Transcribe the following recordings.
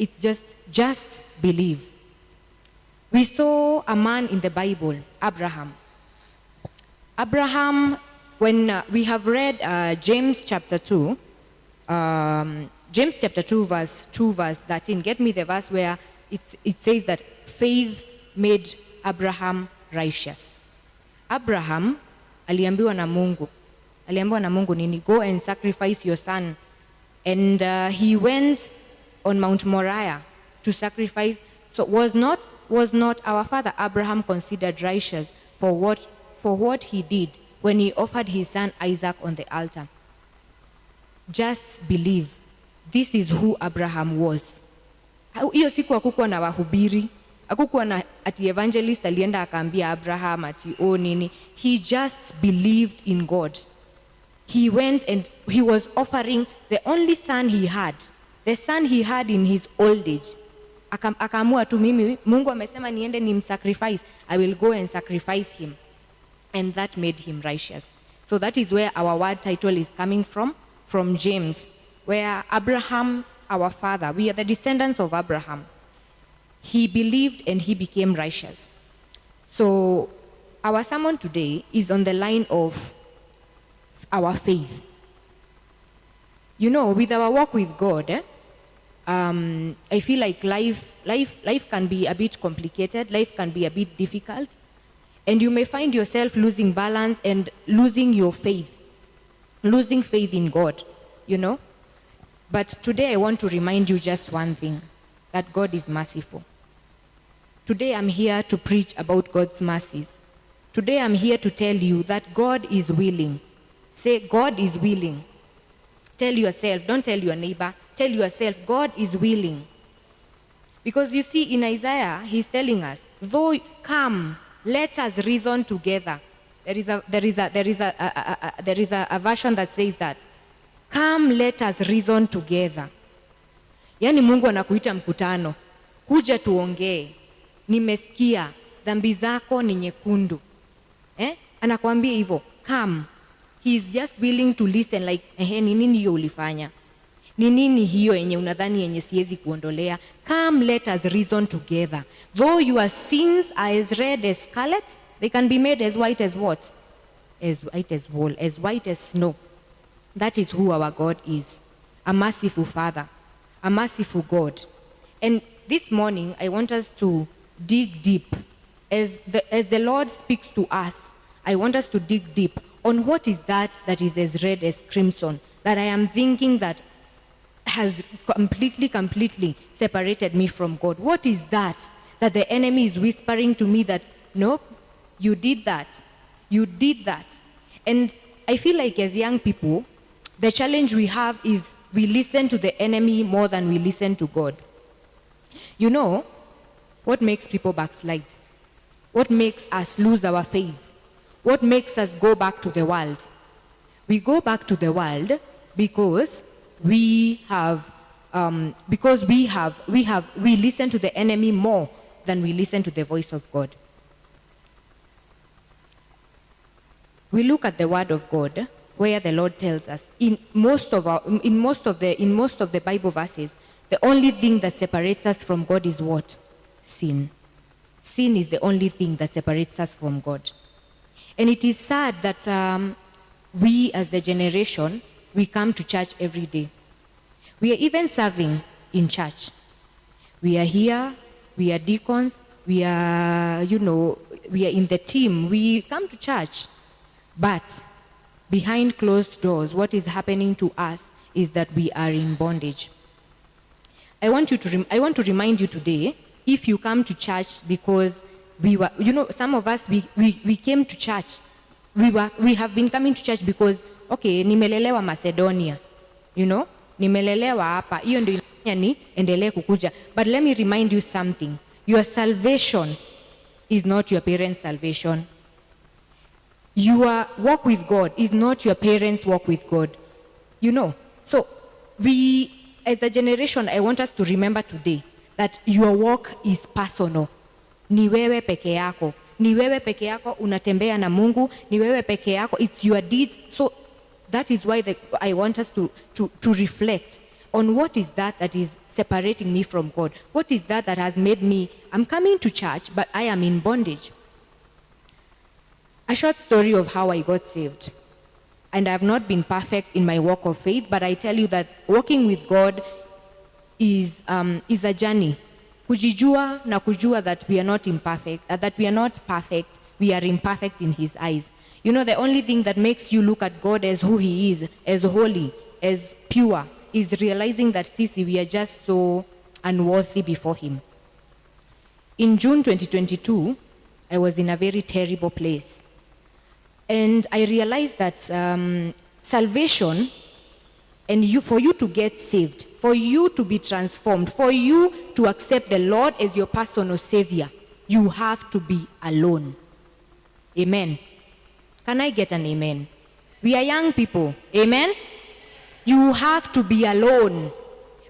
It's just believe. We saw a man in the Bible, Abraham. Abraham, when we have read James chapter 2, James chapter 2 verse 13. Get me the verse where it says that faith made Abraham righteous. Abraham aliambiwa na Mungu nini, go and sacrifice your son. And he went on Mount Moriah to sacrifice. So was not our father Abraham considered righteous for what he did when he offered his son Isaac on the altar? Just believe. This is who Abraham was. Hiyo siku hakukuwa na wahubiri, hakukuwa na ati evangelist alienda akaambia Abraham ati nini. He just believed in God. He went and he was offering the only son he had, the son he had in his old age. Akaamua tu, mimi Mungu amesema niende nimsacrifice, I will go and sacrifice him. And that made him righteous. So that is where our word title is coming from James, where Abraham, our father, we are the descendants of Abraham. He believed and he became righteous. So our sermon today is on the line of our faith. You know, with our walk with God, I feel like life can be a bit complicated, life can be a bit difficult, and you may find yourself losing balance and losing your faith, losing faith in God, you know. But today I want to remind you just one thing, that God is merciful. Today I'm here to preach about God's mercies. Today I'm here to tell you that God is willing. Say, God is willing. Tell yourself, don't tell your neighbor, tell yourself, God is willing. Because you see, in Isaiah, he's telling us, though come, let us reason together. There is a version that says that, come, let us reason together. Yani Mungu anakuita mkutano, kuja tuongee. Nimesikia dhambi zako ni nyekundu. Anakuambia hivyo, come. He is just willing to listen, like, ni nini hiyo ulifanya? Ni nini hiyo yenye unadhani yenye siwezi kuondolea? Come, let us reason together. Though your sins are as red as scarlet, they can be made as white as what? As white as wool, as white as snow. That is who our God is. A merciful Father, a merciful God. And this morning, I want us to dig deep. As the Lord speaks to us, I want us to dig deep on what is that is as red as crimson, that I am thinking that has completely separated me from God. What is that the enemy is whispering to me that, no, you did that. And I feel like as young people, the challenge we have is we listen to the enemy more than we listen to God. You know, what makes people backslide? What makes us lose our faith? What makes us go back to the world? We go back to the world because we listen to the enemy more than we listen to the voice of God. We look at the word of God where the Lord tells us in most of the Bible verses, the only thing that separates us from God is what? Sin. Sin is the only thing that separates us from God. And it is sad that we as the generation, we come to church every day. We are even serving in church. We are here, we are deacons, we are in the team. We come to church. But behind closed doors, what is happening to us is that we are in bondage. I want to remind you today, if you come to church because we were, some of us, we came to church. We have been coming to church because, okay, nimelelewa Macedonia, nimelelewa hapa, hiyo ndio inafanya endelee kukuja. But let me remind you something. Your salvation is not your parents' salvation. Your walk with God is not your parents' walk with God. So we, as a generation, I want us to remember today that your walk is personal. Ni wewe peke yako. Ni wewe peke yako unatembea na Mungu. Ni wewe peke yako. It's your deeds. So that is why I want us to reflect on what is that is separating me from God? What is that has made me, I'm coming to church, but I am in bondage? A short story of how I got saved. And I have not been perfect in my walk of faith, but I tell you that walking with God is a journey. Kujijua na kujua that we are not imperfect, that we are not perfect, we are imperfect in his eyes. You know, the only thing that makes you look at God as who he is, as holy, as pure, is realizing that sisi, we are just so unworthy before him. In June 2022, I was in a very terrible place. And I realized that salvation, and for you to get saved, for you to be transformed, for you to accept the Lord as your personal savior, you have to be alone. Amen. Can I get an amen? We are young people. Amen? You have to be alone.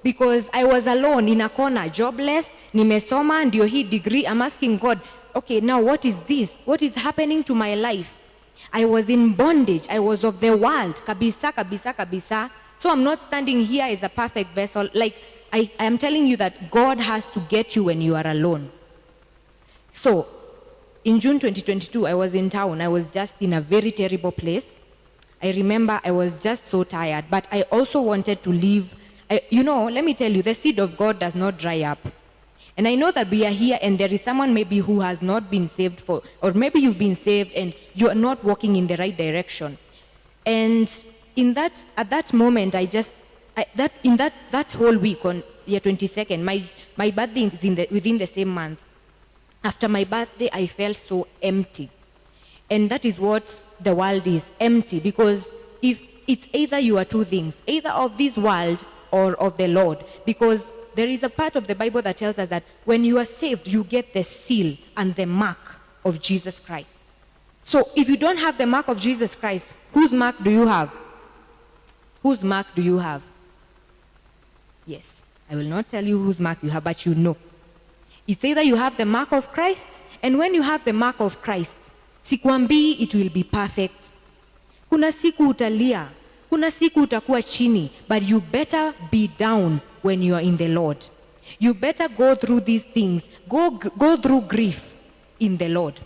Because I was alone in a corner, jobless, nimesoma, ndio hii degree. I'm asking God, okay, now what is this? What is happening to my life? I was in bondage. I was of the world. Kabisa, kabisa, kabisa. So I'm not standing here as a perfect vessel. Like, I am telling you that God has to get you when you are alone. So, in June 2022, I was in town. I was just in a very terrible place. I remember I was just so tired, but I also wanted to leave. Let me tell you, the seed of God does not dry up. And I know that we are here and there is someone maybe who has not been saved or maybe you've been saved and you are not walking in the right direction. And at that moment, that whole week on year 22nd, my birthday is within the same month. After my birthday, I felt so empty. And that is what the world is, empty. Because if it's either you are two things, either of this world or of the Lord. Because there is a part of the Bible that tells us that when you are saved, you get the seal and the mark of Jesus Christ. So if you don't have the mark of Jesus Christ, whose mark do you have? Whose mark do you have? Yes, I will not tell you whose mark you have, but you know. It's either you have the mark of Christ, and when you have the mark of Christ, sikuambii it will be perfect. Kuna siku utalia, kuna siku utakuwa chini, but you better be down when you are in the Lord. You better go through these things, go through grief in the Lord.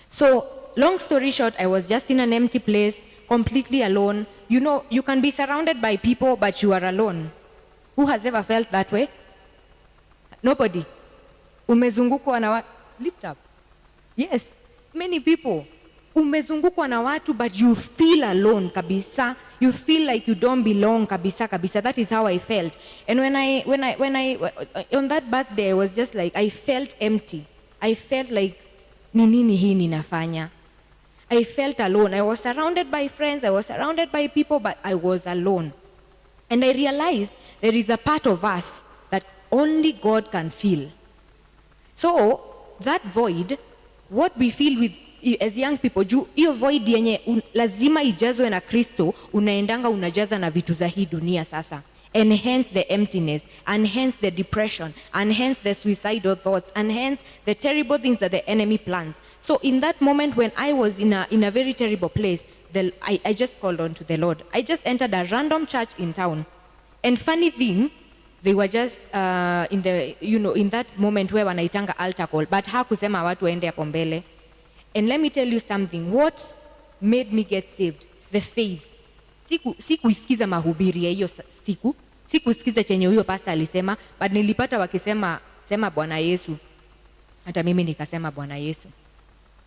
So, long story short, I was just in an empty place, completely alone. You know, you can be surrounded by people, but you are alone. Who has ever felt that way? Nobody. Umezungukwa na watu. Lift up. Yes, many people. Umezungukwa na watu, but you feel alone kabisa. You feel like you don't belong kabisa kabisa. That is how I felt. And when I on that birthday, I was just like, I felt empty. I felt like, ni nini hii ninafanya? I felt alone. I was surrounded by friends. I was surrounded by people, but I was alone. And I realized there is a part of us that only God can fill. So, that void, what we feel with as young people, hiyo void yenye lazima ijazwe na Kristo, unaendanga unajaza na vitu za hii dunia sasa. And hence the emptiness, and hence the depression, and hence the suicidal thoughts, and hence the terrible things that the enemy plans. So in that moment when I was in a very terrible place, I just called on to the Lord. I just entered a random church in town. And funny thing, they were just in that moment where wanaitanga altar call, but hakusema watu waende hapo mbele. And let me tell you something, what made me get saved? The faith. Sikusikiza mahubiri ya hiyo siku, sikusikiza chenye huyo pastor alisema, but nilipata wakisema sema Bwana Yesu. Hata mimi nikasema Bwana Yesu.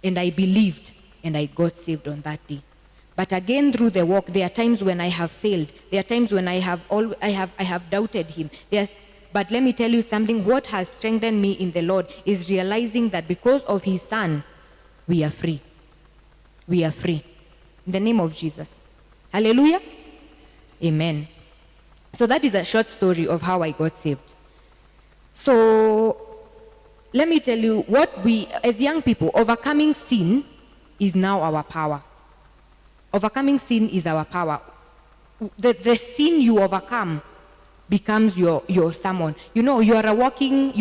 And I believed and I got saved on that day. But again, through the walk, there are times when I have failed. There are times when I have doubted him. But let me tell you something, what has strengthened me in the Lord is realizing that because of his son, we are free. We are free. In the name of Jesus. Hallelujah. Amen. So that is a short story of how I got saved. So let me tell you what we, as young people, overcoming sin is now our power. Overcoming sin is our power. The sin you overcome becomes your sermon. You know, you are a walking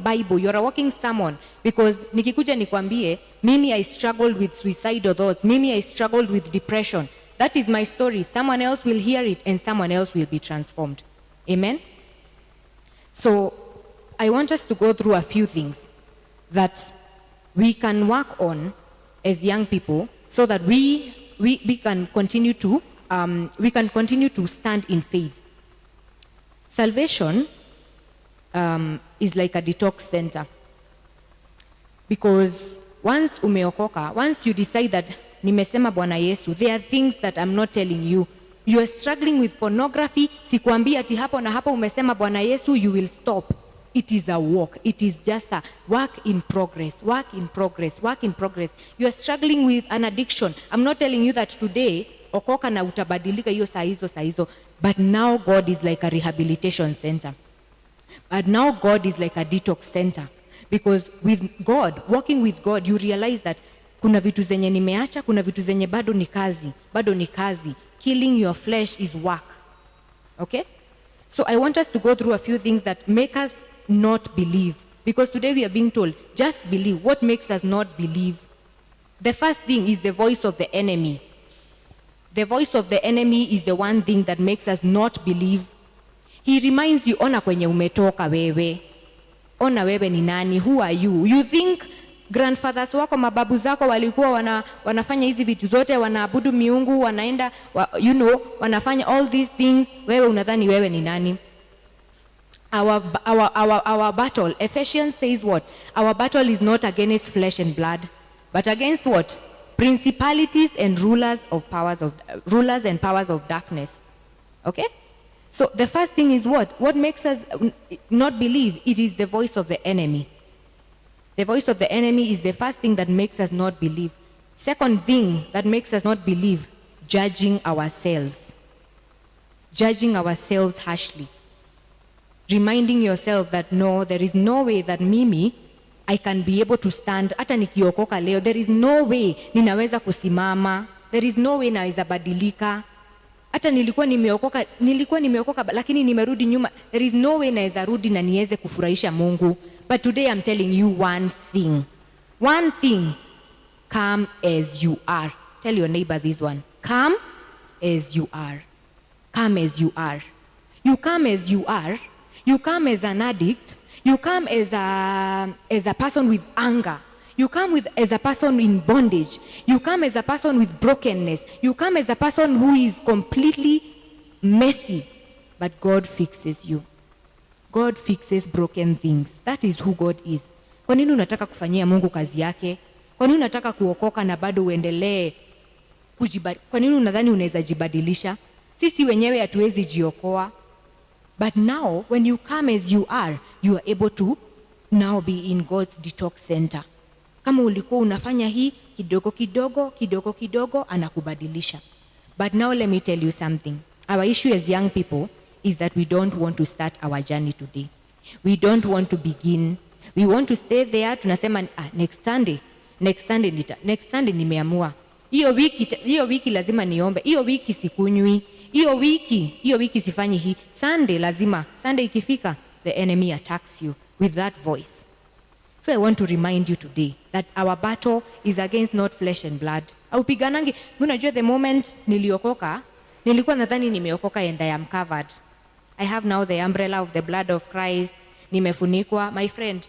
Bible, you are a walking sermon. Because nikikuja nikwambie, mimi I struggled with suicidal thoughts, mimi I struggled with depression. That is my story. Someone else will hear it and someone else will be transformed. Amen? So I want us to go through a few things that we can work on as young people so that we can continue to stand in faith. Salvation is like a detox center, because once umeokoka, once you decide that nimesema Bwana Yesu, there are things that I'm not telling you. You are struggling with pornography, sikuambia ati hapo na hapo umesema Bwana Yesu, you will stop. It is a walk. It is just a work in progress, work in progress, work in progress. You are struggling with an addiction. I'm not telling you that today okoka na utabadilika hiyo saa hizo, but now God is like a rehabilitation center. But now God is like a detox center, because with God, walking with God, you realize that kuna vitu zenye nimeacha, kuna vitu zenye bado ni kazi. Killing your flesh is work. Okay? So I want us to go through a few things that make us not believe, because today we are being told, just believe. What makes us not believe? The first thing is the voice of the enemy. The voice of the enemy is the one thing that makes us not believe. He reminds you, ona kwenye umetoka wewe. Ona wewe ni nani? Who are you? You think grandfathers wako, mababu zako walikuwa wanafanya hizi vitu zote, wanaabudu miungu, wanaenda wanafanya all these things. Wewe unadhani wewe ni nani? Our battle, Ephesians says what? Our battle is not against flesh and blood, but against what? Principalities and rulers and powers of darkness. Okay? So the first thing is what? What makes us not believe? It is the voice of the enemy. The voice of the enemy is the first thing that makes us not believe. Second thing that makes us not believe, judging ourselves. Judging ourselves harshly. Reminding yourself that no, there is no way that mimi, I can be able to stand. Hata nikiokoka leo, there is no way ninaweza kusimama. There is no way naweza badilika. Hata nilikuwa nimeokoka lakini nimerudi nyuma. There is no way naweza rudi na niweze kufurahisha Mungu. But today I'm telling you one thing. One thing. Come as you are. Tell your neighbor this one. Come as you are. Come as you are. You come as you are. You come as an addict. You come as a person with anger. You come as a person in bondage. You come as a person with brokenness. You come as a person who is completely messy. But God fixes you. God fixes broken things. That is who God is. Kwa nini unataka kufanyia Mungu kazi yake? Kwa nini unataka kuokoka na bado uendelee kujibadilisha? Kwa nini unadhani unaweza jibadilisha? Sisi wenyewe hatuwezi jiokoa. But now, when you come as you are able to now be in God's detox center. Kama ulikuwa unafanya hii kidogo kidogo anakubadilisha. But now let me tell you something. Our issue as young people is that we don't want to start our journey today. We don't want to begin. We want to stay there. Tunasema next Sunday nimeamua. Hiyo wiki lazima niombe. Hiyo wiki sikunywi. Hiyo wiki sifanyi hii. Sunday ikifika, the enemy attacks you with that voice. So I want to remind you today that our battle is against not flesh and blood. Aupiganangi, unajua the moment niliokoka, nilikuwa nadhani nimeokoka and I am covered. I have now the umbrella of the blood of Christ. Nimefunikwa. My friend,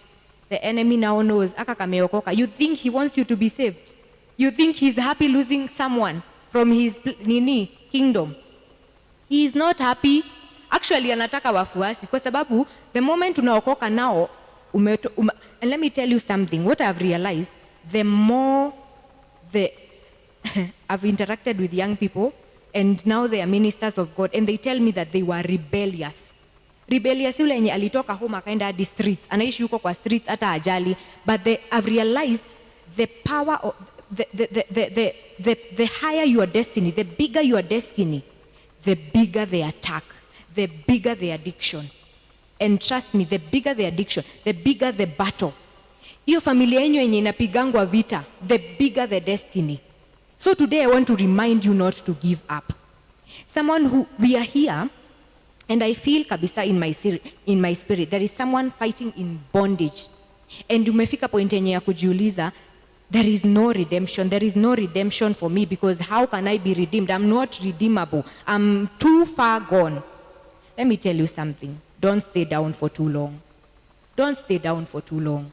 the enemy now knows, aka kameokoka. You think he wants you to be saved? You think he's happy losing someone from his kingdom? He is not happy. Actually, anataka wafuasi. Kwa sababu, the moment unaokoka now, and let me tell you something. What I've realized, the more I've interacted with young people, and now they are ministers of God, and they tell me that they were rebellious. Rebellious yule yenye alitoka home akaenda hadi streets. Anaishi huko kwa streets hata ajali. But I've realized the power of the higher your destiny, the bigger your destiny, the bigger the attack, the bigger the addiction. And trust me, the bigger the addiction, the bigger the battle. Hiyo familia yenu yenye inapigangwa vita, the bigger the destiny. So today I want to remind you not to give up. Someone who, we are here, and I feel kabisa in my spirit, there is someone fighting in bondage. And umefika point yenye ya kujiuliza, there is no redemption. There is no redemption for me, because how can I be redeemed? I'm not redeemable. I'm too far gone. Let me tell you something. don't stay down for too long. Don't stay down for too long.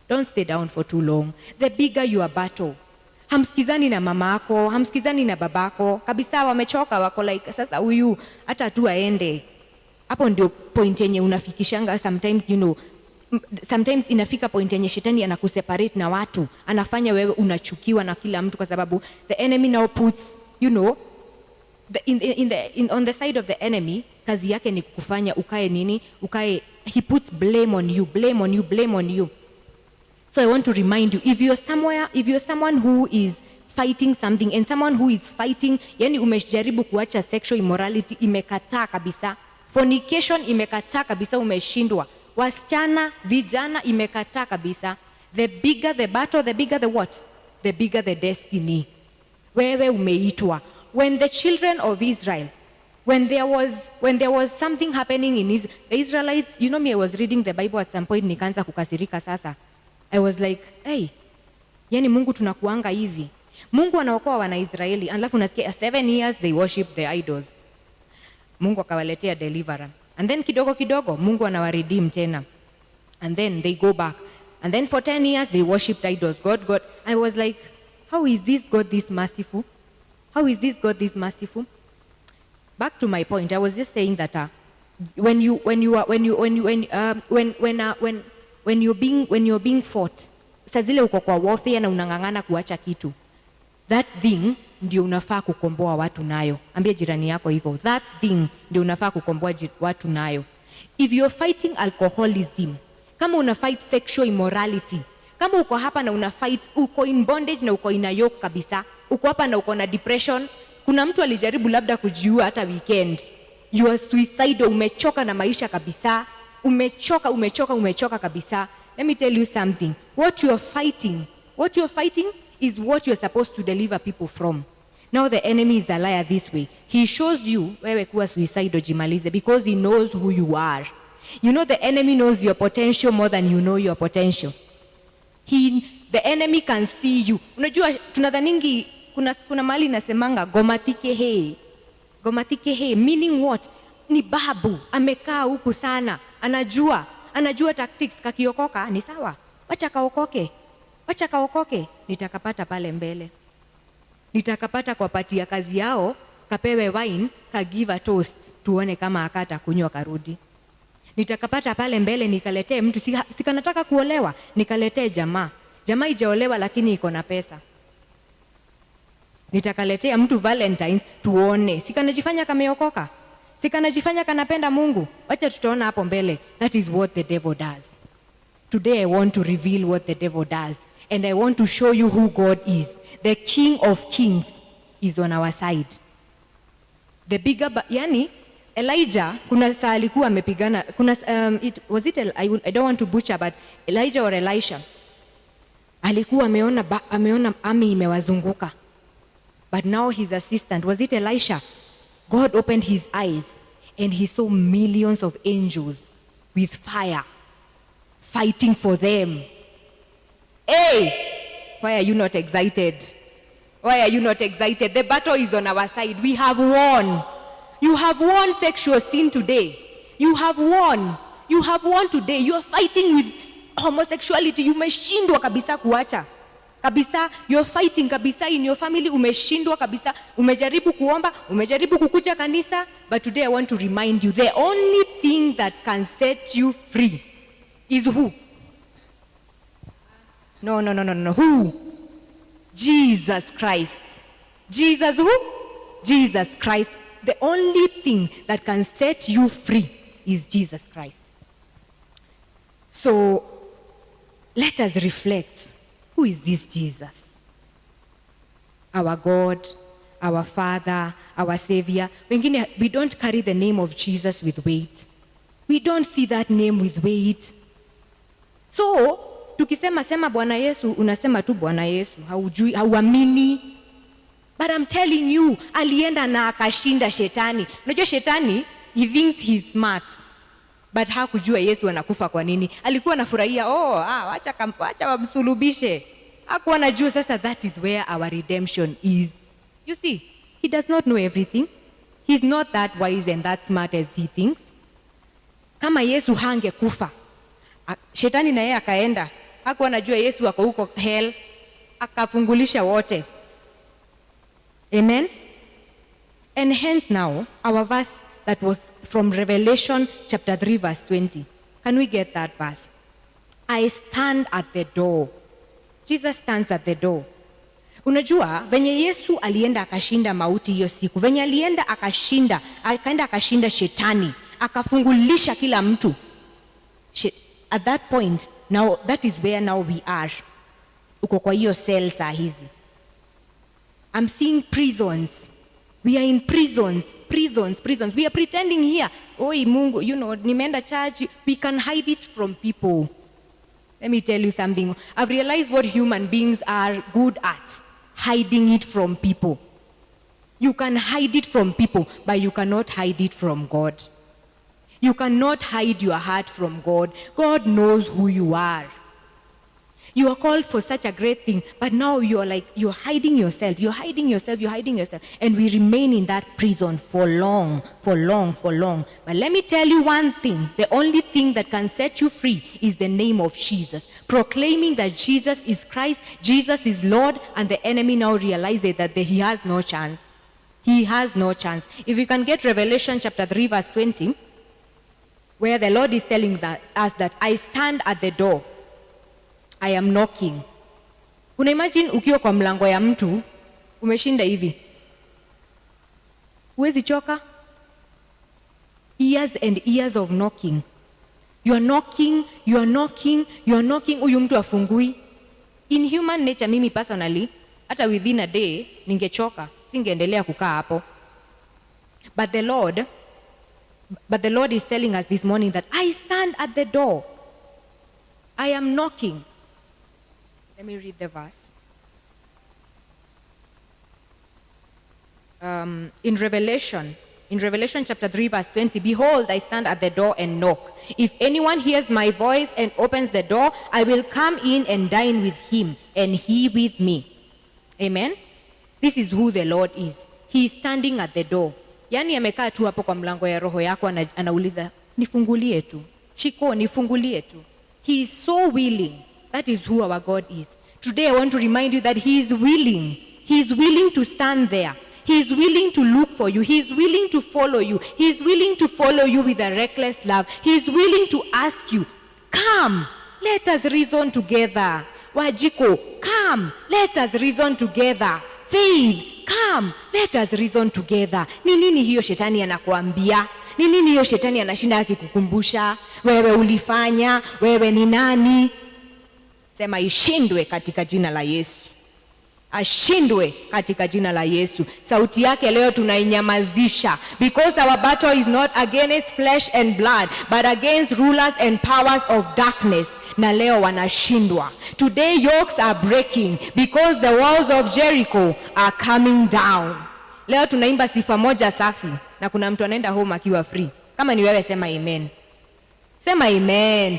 Don't stay down for too long. The bigger your battle. Hamsikizani na mamako, hamsikizani na babako. Kabisa wamechoka, wako like sasa huyu hata tu aende. Hapo ndio point yenye unafikishanga sometimes, sometimes inafika point yenye shetani anakuseparate na watu. Anafanya wewe unachukiwa na kila mtu kwa sababu the enemy now puts, on the side of the enemy, kazi yake ni kufanya he puts blame on you. So I want to remind you, if you're someone who is fighting something and someone who is fighting, yani umejaribu kuacha sexual immorality, imekataa kabisa. Fornication imekataa kabisa, umeshindwa. Wasichana, vijana, imekataa kabisa. The bigger the battle, the bigger the what? The bigger the destiny. Wewe umeitwa. When the children of Israel, when there was something happening in Israel, the Israelites, I was reading the Bible at some point, nikaanza kukasirika sasa. I was like, hey, yani Mungu tunakuanga hivi. Mungu anaokoa wana Israeli, alafu unasikia 7 years they worship the idols. Mungu akawaletea deliverer. And then kidogo Mungu anawaredeem tena. And then they go back. And then for 10 years they worshipped idols. God. I was like, how is this God this merciful? How is this God this merciful? Back to my point, I was just saying that when you're being fought, saa zile uko kwa warfare na unangangana kuacha kitu, that thing ndio unafaa kukomboa watu nayo. Ambia jirani yako hivyo, that thing ndio unafaa kukomboa watu nayo. If you're fighting alcoholism, kama una fight sexual immorality, kama uko hapa na una fight, uko in bondage na uko in a yoke kabisa, uko hapa na uko na depression, kuna mtu alijaribu labda kujiua hata weekend, you are suicidal, umechoka na maisha kabisa, umechoka kabisa. Let me tell you something. What you're fighting is what you're supposed to deliver people from. Now the enemy is a liar this way. He shows you wewe kuwa suicidal jimalize because he knows who you are. The enemy knows your potential more than you know your potential. The enemy can see you. Unajua tunadhaningi kuna mali nasemanga gomatike he, meaning what? Ni babu amekaa huku sana, anajua tactics, kakiokoka ni sawa, wacha kaokoke, nitakapata pale mbele, nitakapata kwa pati ya kazi yao, kapewe wine, kagive a toast, tuone kama akata kunywa karudi. Nitakapata pale mbele, nikaletee mtu sikanataka kuolewa, nikaletee jamaa ijaolewa lakini iko na pesa. Nitakaletea mtu Valentines, tuone sikanajifanya kameokoka, sikanajifanya kanapenda Mungu. Wacha tutaona hapo mbele. That is what the devil does. Today I want to reveal what the devil does, and I want to show you who God is. The King of Kings is on our side. The bigger Elijah, kuna saa alikuwa amepigana, I don't want to butcher, but Elijah or Elisha alikuwa ameona army imewazunguka. But now his assistant, was it Elisha? God opened his eyes and he saw millions of angels with fire fighting for them. Hey, why are you not excited? The battle is on our side. We have won. You have won sexual sin today. You have won today. You are fighting with homosexuality. Umeshindwa kabisa kuacha. Kabisa, you're fighting kabisa in your family, umeshindwa kabisa, umejaribu kuomba, umejaribu kukuja kanisa, but today I want to remind you, the only thing that can set you free is who? No. Who? Jesus Christ. Jesus who? Jesus Christ. The only thing that can set you free is Jesus Christ. So, let us reflect. Who is this Jesus? Our God, our Father, our Savior. Wengine, we don't carry the name of Jesus with weight. We don't see that name with weight. So, tukisema Bwana Yesu, unasema tu Bwana Yesu, hauamini. But I'm telling you, alienda na akashinda shetani. Unajua shetani, he thinks he's smart. But hakujua Yesu anakufa kwa nini. Alikuwa anafurahia, wacha wamsulubishe. Hakuwa anajua sasa that is where our redemption is. You see, he does not know everything. He's not that wise and that smart as he thinks. Kama Yesu hangekufa, shetani na yeye akaenda, hakuwa anajua Yesu ako huko hell, akafungulisha wote. Amen. And hence now our verse that was from Revelation chapter 3 verse 20. Can we get that verse? I stand at the door. Jesus stands at the door. Unajua venye Yesu alienda akashinda mauti hiyo siku, venye alienda akashinda, akaenda akashinda shetani, akafungulisha kila mtu. At that point, now that is where now we are. Uko kwa hiyo cell saa hizi. I'm seeing prisons. We are in prisons. We are pretending here. Oi Mungu, nimeenda church. We can hide it from people. Let me tell you something. I've realized what human beings are good at. Hiding it from people. You can hide it from people, but you cannot hide it from God. You cannot hide your heart from God. God knows who you are. You are called for such a great thing, but now you're hiding yourself. And we remain in that prison for long. But let me tell you one thing. The only thing that can set you free is the name of Jesus. Proclaiming that Jesus is Christ, Jesus is Lord, and the enemy now realizes that he has no chance. He has no chance. If you can get Revelation chapter 3 verse 20, where the Lord is telling us that I stand at the door. I am knocking. Una imagine ukiwa kwa mlango ya mtu, umeshinda hivi. Huwezi choka? Years and years of knocking. You are knocking. Huyu mtu afungui. In human nature, mimi personally, hata within a day, ningechoka. Singeendelea kukaa hapo. But the Lord is telling us this morning that I stand at the door. I am knocking. Let me read the verse. In Revelation chapter 3 verse 20, behold, I stand at the door and knock. If anyone hears my voice and opens the door, I will come in and dine with him and he with me. Amen. This is who the Lord is. He is standing at the door. Yani amekaa tu hapo kwa mlango ya roho yako, anauliza nifungulie tu. Shiko, nifungulie tu. He is so willing. That is who our God is. Today I want to remind you that He is willing. He is willing to stand there. He is willing to look for you. He is willing to follow you. He is willing to follow you with a reckless love. He is willing to ask you, come, let us reason together. Wajiko, come, let us reason together. Faith, come, let us reason together. Ni nini hiyo shetani anakuambia? Ni nini hiyo shetani anashinda akikukumbusha? Wewe ulifanya, wewe ni nani? Sema ishindwe katika jina la Yesu. Ashindwe katika jina la Yesu. Sauti yake leo tunainyamazisha, because our battle is not against flesh and blood, but against rulers and powers of darkness. Na leo wanashindwa. Today yokes are breaking because the walls of Jericho are coming down. Leo tunaimba sifa moja safi na kuna mtu anaenda home akiwa free. Kama ni wewe sema amen. Sema amen.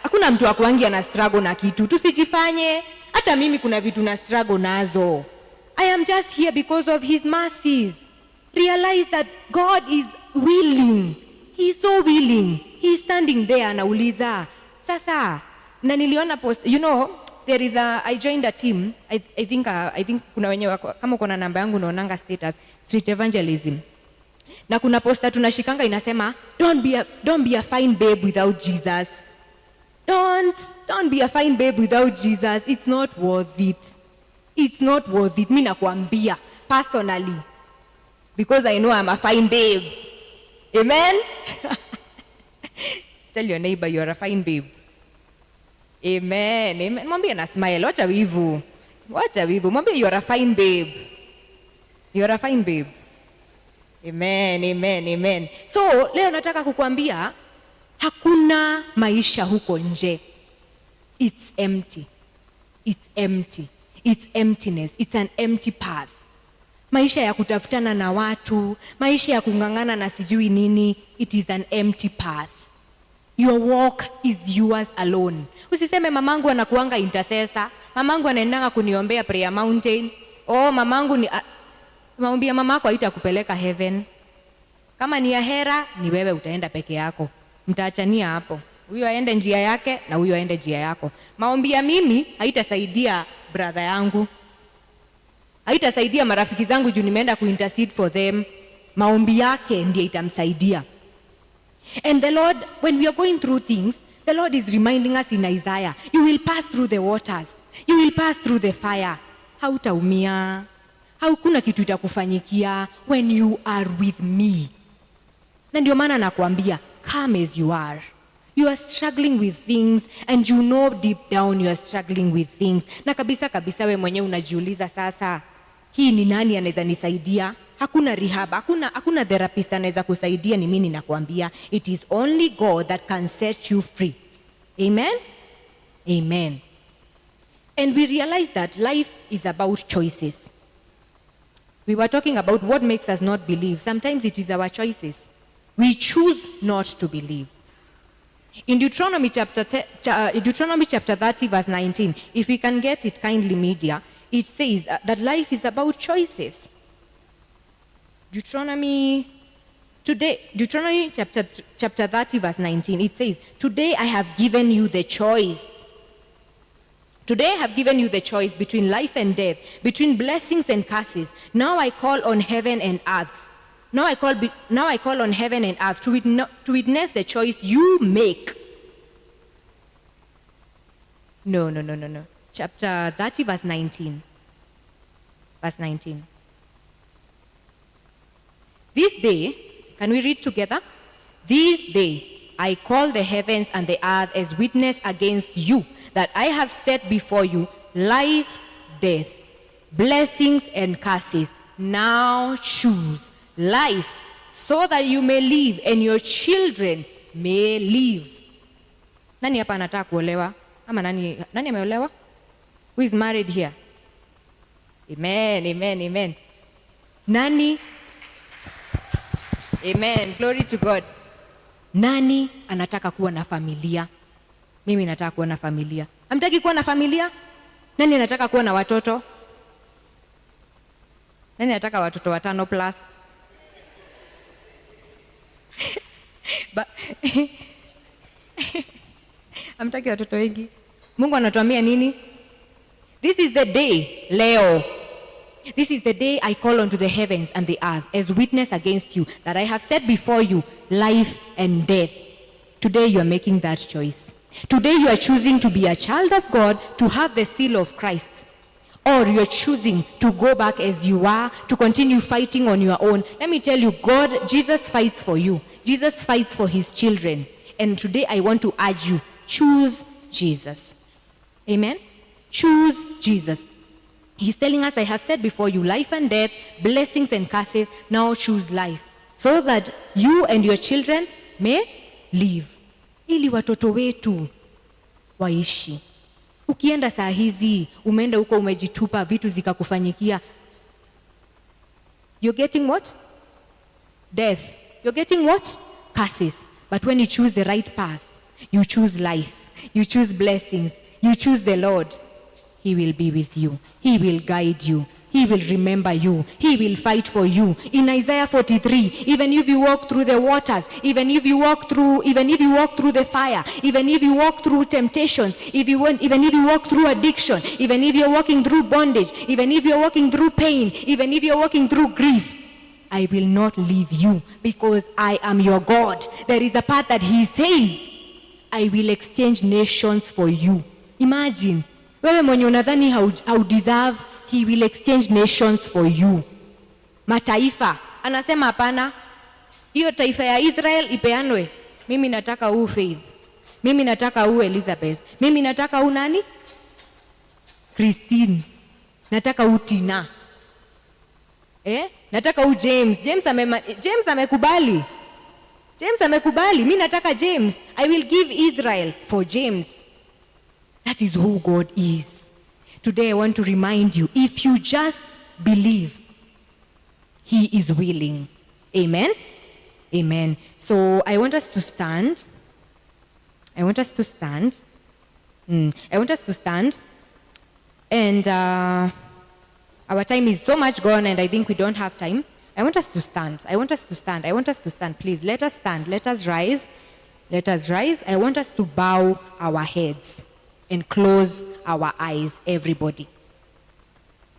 Hakuna mtu akuangia na struggle na kitu. Tusijifanye. Hata mimi kuna vitu na struggle nazo. I am just here because of His mercies. Realize that God is willing. He is so willing. He is standing there anauliza. Sasa, na niliona post, there is I joined a team. I think kuna wenye kama uko na namba yangu unaonanga status, street evangelism. Na kuna posta tunashikanga inasema, don't be a fine babe without Jesus. Don't be a fine babe without Jesus. It's not worth it. It's not worth it. Mimi nakwambia personally, because I know I'm a fine babe. Amen. Tell your neighbor you are a fine babe. Amen. Amen. Mwambie na smile. Wacha wivu. Mwambie you are a fine babe. You are a fine babe. Amen, amen, amen. So, leo nataka kukuambia, hakuna maisha huko nje. It's empty. It's empty. It's emptiness. It's an empty path. Maisha ya kutafutana na watu, maisha ya kungangana na sijui nini, it is an empty path. Your walk is yours alone. Usiseme mamangu anakuanga intercessor, mamangu anaendanga kuniombea prayer mountain. Mamangu ni maombi ya mamako haitakupeleka heaven. Kama ni ya hera, ni wewe utaenda peke yako. mtaachania hapo. Huyo aende njia yake na huyo aende njia yako. Maombi ya mimi haitasaidia brother yangu, haitasaidia marafiki zangu juu nimeenda kuintercede for them. Maombi yake ndiye itamsaidia. And the Lord, when we are going through things, the Lord is reminding us in Isaiah, you will pass through the waters, you will pass through the fire. Hautaumia, hakuna kitu itakufanyikia when you are with me. Na ndio maana nakuambia, come as you are. You are struggling with things and you know deep down you are struggling with things. Na kabisa we mwenyewe unajiuliza sasa, hii ni nani anaweza nisaidia? Hakuna rehab, hakuna therapist anaweza kusaidia. Ni mimi nakuambia, it is only God that can set you free. Amen? Amen. And we realize that life is about choices. We were talking about what makes us not believe. Sometimes it is our choices. We choose not to believe. In Deuteronomy chapter 30 verse 19, if we can get it kindly media, it says that life is about choices. Deuteronomy chapter 30 verse 19, it says, today I have given you the choice. Today I have given you the choice between life and death, between blessings and curses. Now I call on heaven and earth. Now I call on heaven and earth to witness the choice you make. No. Chapter 30 verse 19. Verse 19. This day, can we read together? This day I call the heavens and the earth as witness against you, that I have set before you life, death, blessings and curses. Now choose life, so that you may live and your children may live. Nani hapa anataka kuolewa? Ama nani ameolewa? Who is married here? Amen. Nani? Amen. Glory to God. Nani anataka kuwa na familia? Mimi nataka kuwa na familia. Hamtaki kuwa na familia? Nani anataka kuwa na watoto? Nani anataka watoto 5 plus? Hamtaki watoto wengi? Mungu anatuambia nini? This is the day, leo. This is the day I call unto the heavens and the earth as witness against you, that I have set before you life and death. Today you are making that choice. Today you are choosing to be a child of God, to have the seal of Christ. Or you are choosing to go back as you are, to continue fighting on your own. Let me tell you, Jesus fights for you. Jesus fights for his children. And today I want to urge you, choose Jesus. Amen? Choose Jesus. He's telling us, I have set before you life and death, blessings and curses. Now choose life, so that you and your children may live. Ili watoto wetu waishi. Ukienda saa hizi, umeenda huko umejitupa, vitu zikakufanyikia. You're getting what? Death. You're getting what? Curses. But when you choose the right path, you choose life, you choose blessings, you choose the Lord, he will be with you. He will guide you. He will remember you. He will fight for you. In Isaiah 43, even if you walk through the waters, even if you walk through the fire, even if you walk through temptations, even if you walk through addiction, even if you're walking through bondage, even if you're walking through pain, even if you're walking through grief, I will not leave you, because I am your God. There is a part that he says, I will exchange nations for you. Imagine, wewe mwenye unadhani haudeserve, he will exchange nations for you. Mataifa, anasema hapana, hiyo taifa ya Israel ipeanwe. Mimi nataka huu Faith. Mimi nataka huu Elizabeth. Mimi nataka huu nani? Christine. Nataka huu Tina. Nataka huu James. James amekubali. Mimi nataka James. I will give Israel for James. That is who God is. Today I want to remind you, if you just believe, he is willing. Amen? Amen. So I want us to stand. And our time is so much gone, and I think we don't have time. I want us to stand. Please, let us stand. Let us rise. Let us rise. I want us to bow our heads and close our eyes, everybody.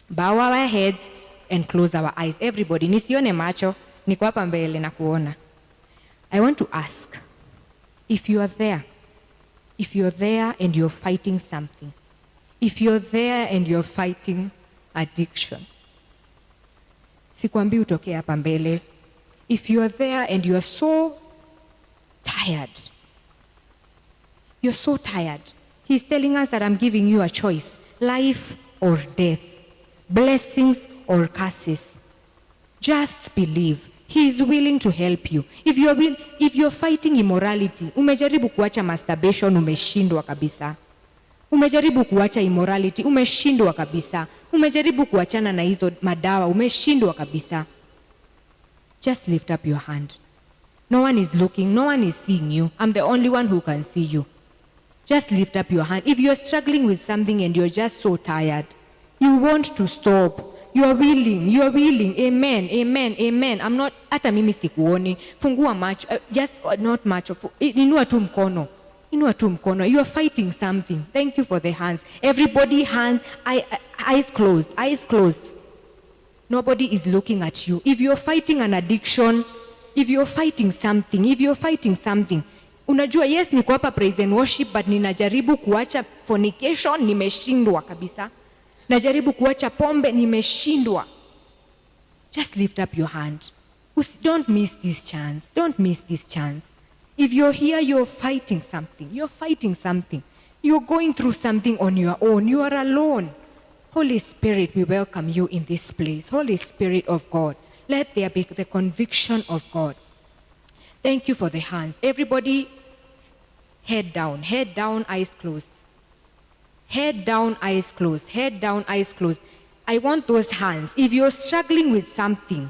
Bow our heads and close our eyes, everybody. Nisione macho, niko hapa mbele na kuona. I want to ask, if you are there and you're fighting something, if you're there and you're fighting addiction, sikwambi utoke hapa mbele. If you're there and you're so tired, He's telling us that I'm giving you a choice, life or death, blessings or curses. Just believe. He is willing to help you. If you're fighting immorality, umejaribu kuacha masturbation, umeshindwa kabisa. Umejaribu kuacha immorality, umeshindwa kabisa. Umejaribu kuachana na hizo madawa, umeshindwa kabisa. Just lift up your hand. No one is looking, no one is seeing you. I'm the only one who can see you. Just lift up your hand. If you're struggling with something and you're just so tired, you want to stop, you are willing. Amen, amen, amen. I'm not, hata mimi sikuoni. Fungua macho, just not macho. Inua tu mkono. You are fighting something. Thank you for the hands. Everybody hands, eyes closed. Nobody is looking at you. If you're fighting an addiction, if you're fighting something, unajua, yes, niko hapa praise and worship, but ninajaribu kuacha fornication, nimeshindwa kabisa. Najaribu kuacha pombe, nimeshindwa. Just lift up your hand. Don't miss this chance. If you're here, you're fighting something. You're going through something on your own. You are alone. Holy Spirit, we welcome you in this place. Holy Spirit of God, let there be the conviction of God. Thank you for the hands. Everybody, head down, eyes closed. Head down, eyes closed. I want those hands. If you're struggling with something,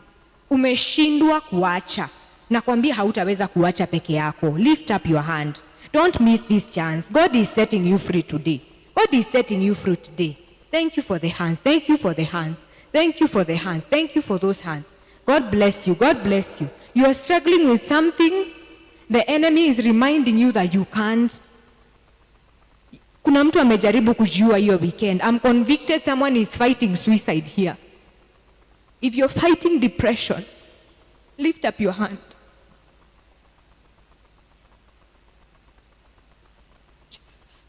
umeshindwa kuacha, nakwambia hautaweza kuacha peke yako. Lift up your hand. Don't miss this chance. God is setting you free today. Thank you for the hands. Thank you for those hands. God bless you. You are struggling with something. The enemy is reminding you that you can't. Kuna mtu amejaribu kujiua hiyo weekend. I'm convicted someone is fighting suicide here. If you're fighting depression, lift up your hand. Jesus.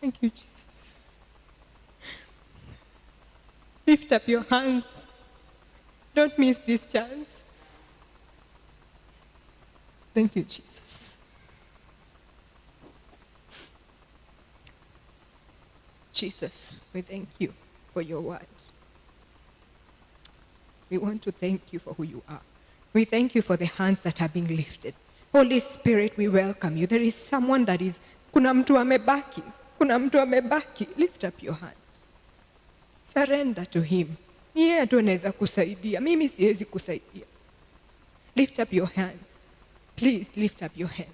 Thank you, Jesus. Lift up your hands. Don't miss this chance. Thank you, Jesus. Jesus, we thank you for your word. We want to thank you for who you are. We thank you for the hands that are being lifted. Holy Spirit, we welcome you. There is someone that is, kuna mtu amebaki. Lift up your hand. Surrender to him. Yeye tu anaweza kusaidia. Mimi siwezi kusaidia. Lift up your hands. Please lift up your hands.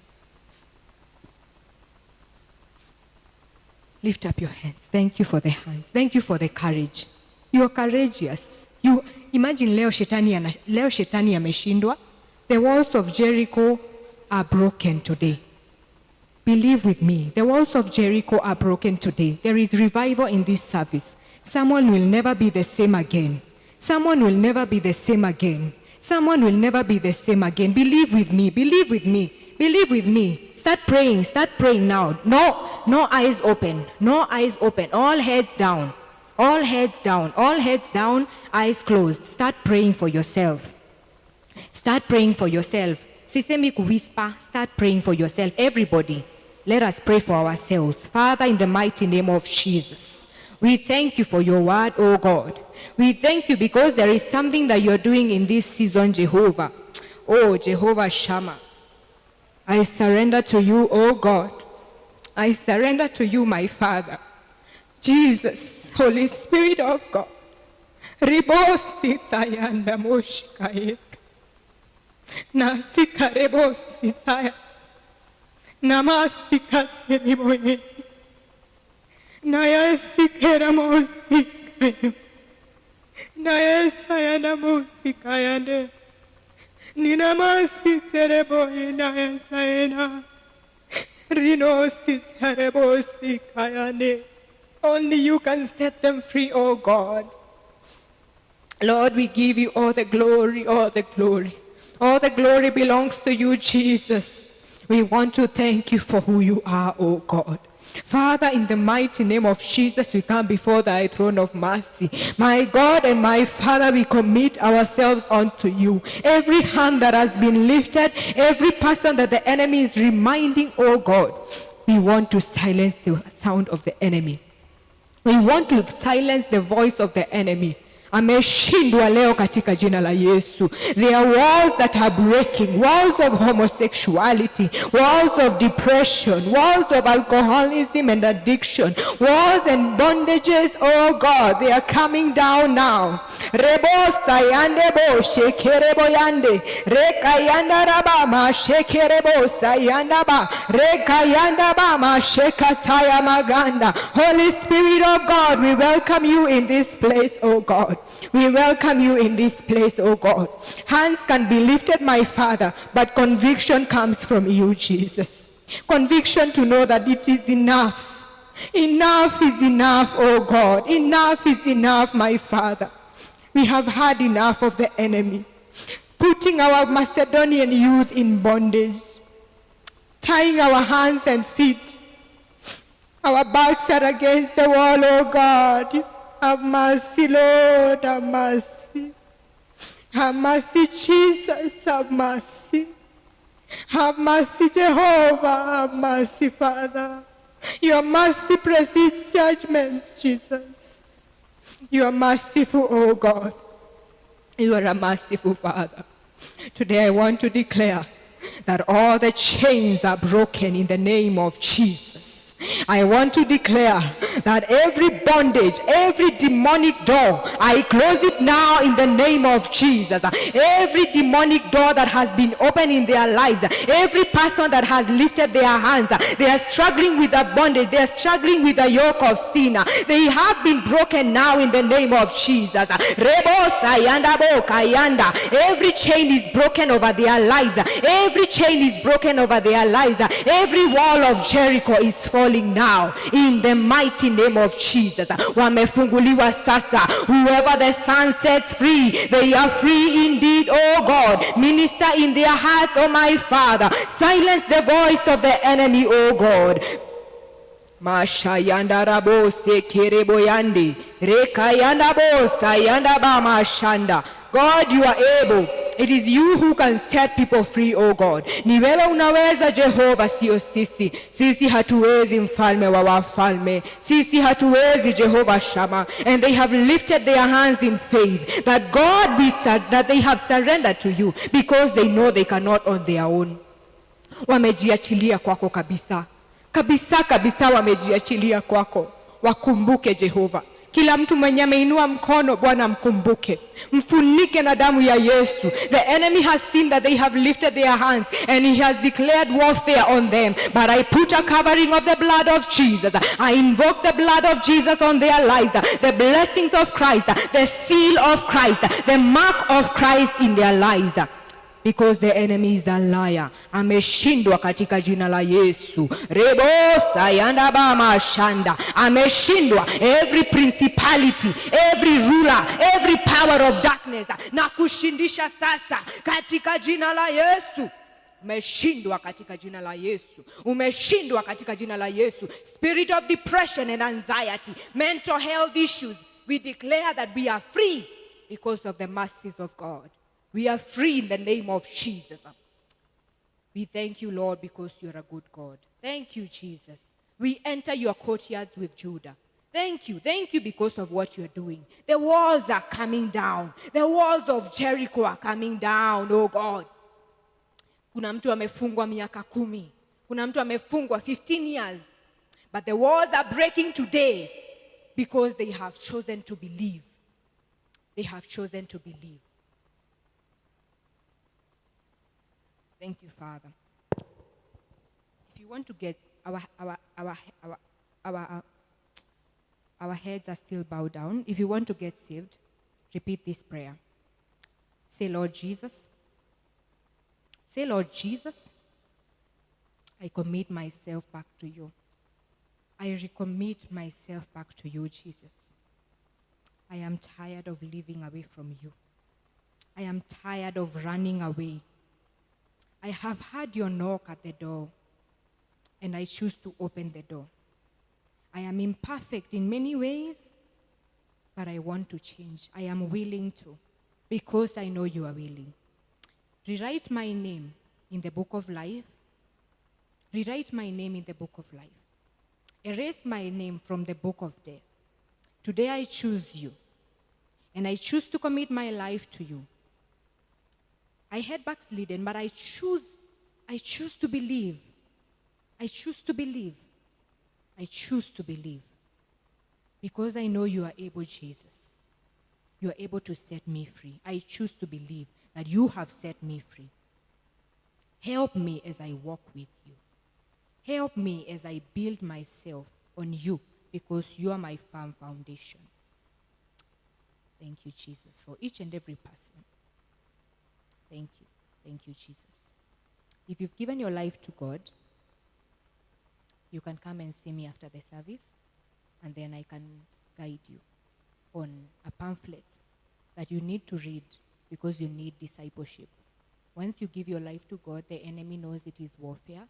Lift up your hands. Thank you for the hands. Thank you for the courage. You are courageous. You imagine leo shetani ameshindwa. The walls of Jericho are broken today. Believe with me. The walls of Jericho are broken today. There is revival in this service. Someone will never be the same again. Believe with me. Start praying now. No eyes open. All heads down, eyes closed. Start praying for yourself. Sisemi kuwhisper. Start praying for yourself. Everybody, let us pray for ourselves. Father, in the mighty name of Jesus, we thank you for your word, oh God. We thank you because there is something that you're doing in this season, Jehovah. Oh, Jehovah Shammah. I surrender to you, oh God. I surrender to you, my Father. Jesus, Holy Spirit of God. Ribosi sayanda moshikaye. Nasika rebosi saya. Namasika seriboye. Nayasikera mosikaye. Nayasayana mosikayane. Ninamasi sereboye nayasayena. Only you can set them free, oh God. Lord, we give you all the glory, all the glory. All the glory belongs to you, Jesus. We want to thank you for who you are, oh God. Father, in the mighty name of Jesus, we come before thy throne of mercy. My God and my Father, we commit ourselves unto you. Every hand that has been lifted, every person that the enemy is reminding, oh God, we want to silence the sound of the enemy. We want to silence the voice of the enemy. Ameshindwa leo katika jina la Yesu. There are walls that are breaking, walls of homosexuality, walls of depression, walls of alcoholism and addiction, walls and bondages, oh God, they are coming down now. Rebo sayande bo shekerebo yande, reka yanda raba ma shekerebo sayanda ba, reka yanda ba ma shekataya maganda. Holy Spirit of God, we welcome you in this place, oh God. We welcome you in this place, oh God. Hands can be lifted, my Father, but conviction comes from you, Jesus. Conviction to know that it is enough. Enough is enough, oh God. Enough is enough, my Father. We have had enough of the enemy, putting our Macedonian youth in bondage, tying our hands and feet. Our backs are against the wall, oh God. Have mercy, Lord, have mercy. Have mercy, Jesus, have mercy. Have mercy, Jehovah, have mercy, Father. Your mercy precedes judgment, Jesus. You are merciful, oh God. You are a merciful Father. Today I want to declare that all the chains are broken in the name of Jesus. I want to declare that every bondage, every demonic door, I close it now in the name of Jesus. Every demonic door that has been opened in their lives, every person that has lifted their hands, they are struggling with a bondage, they are struggling with a yoke of sin. They have been broken now in the name of Jesus. Every chain is broken over their lives. Every chain is broken over their lives. Every wall of Jericho is falling now in the mighty name of Jesus. Wamefunguliwa sasa. Whoever the Son sets free, they are free indeed, oh God. Minister in their hearts, oh my Father. Silence the voice of the enemy, oh God. Mashayanda rabo sekerebo yandi, rekayanda bo sayanda ba mashanda. God, you are able. It is you who can set people free, oh God. Ni wewe unaweza, Jehova, sio sisi. Sisi hatuwezi, mfalme wa wafalme. Sisi hatuwezi, Jehovah Shammah. And they have lifted their hands in faith that God that they have surrendered to you because they know they cannot on their own. Wamejiachilia kwako kabisa. Kabisa kabisa wamejiachilia kwako. Wakumbuke, Jehova. Kila mtu mwenye ameinua mkono, Bwana mkumbuke. Mfunike na damu ya Yesu. The enemy has seen that they have lifted their hands and he has declared warfare on them. But I put a covering of the blood of Jesus. I invoke the blood of Jesus on their lives. The blessings of Christ, the seal of Christ, the mark of Christ in their lives. Because the enemy is a liar. Ameshindwa katika jina la Yesu. Rebo sayanda ba mashanda. Ameshindwa every principality, every ruler, every power of darkness. Na kushindisha sasa katika jina la Yesu. Umeshindwa katika jina la Yesu. Umeshindwa katika jina la Yesu. Spirit of depression and anxiety, mental health issues, we declare that we are free because of the mercies of God. We are free in the name of Jesus. We thank you, Lord, because you're a good God. Thank you, Jesus. We enter your courtyards with Judah. Thank you because of what you're doing. The walls are coming down. The walls of Jericho are coming down, oh God. Kuna mtu amefungwa miaka 10. Kuna mtu amefungwa 15 years. But the walls are breaking today because they have chosen to believe. They have chosen to believe. Thank you, Father. If you want to get our heads are still bowed down. If you want to get saved, repeat this prayer. Say, Lord Jesus. Say, Lord Jesus, I commit myself back to you. I recommit myself back to you, Jesus. I am tired of living away from you. I am tired of running away. I have heard your knock at the door, and I choose to open the door. I am imperfect in many ways, but I want to change. I am willing to, because I know you are willing. Rewrite my name in the book of life. Rewrite my name in the book of life. Erase my name from the book of death. Today I choose you, and I choose to commit my life to you. I had backslidden, but I choose to believe. I choose to believe. I choose to believe. Because I know you are able, Jesus. You are able to set me free. I choose to believe that you have set me free. Help me as I walk with you. Help me as I build myself on you, because you are my firm foundation. Thank you, Jesus, for each and every person. Thank you. Thank you, Jesus. If you've given your life to God, you can come and see me after the service, and then I can guide you on a pamphlet that you need to read because you need discipleship. Once you give your life to God, the enemy knows it is warfare,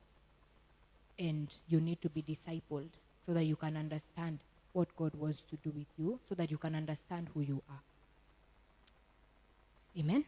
and you need to be discipled so that you can understand what God wants to do with you, so that you can understand who you are. Amen.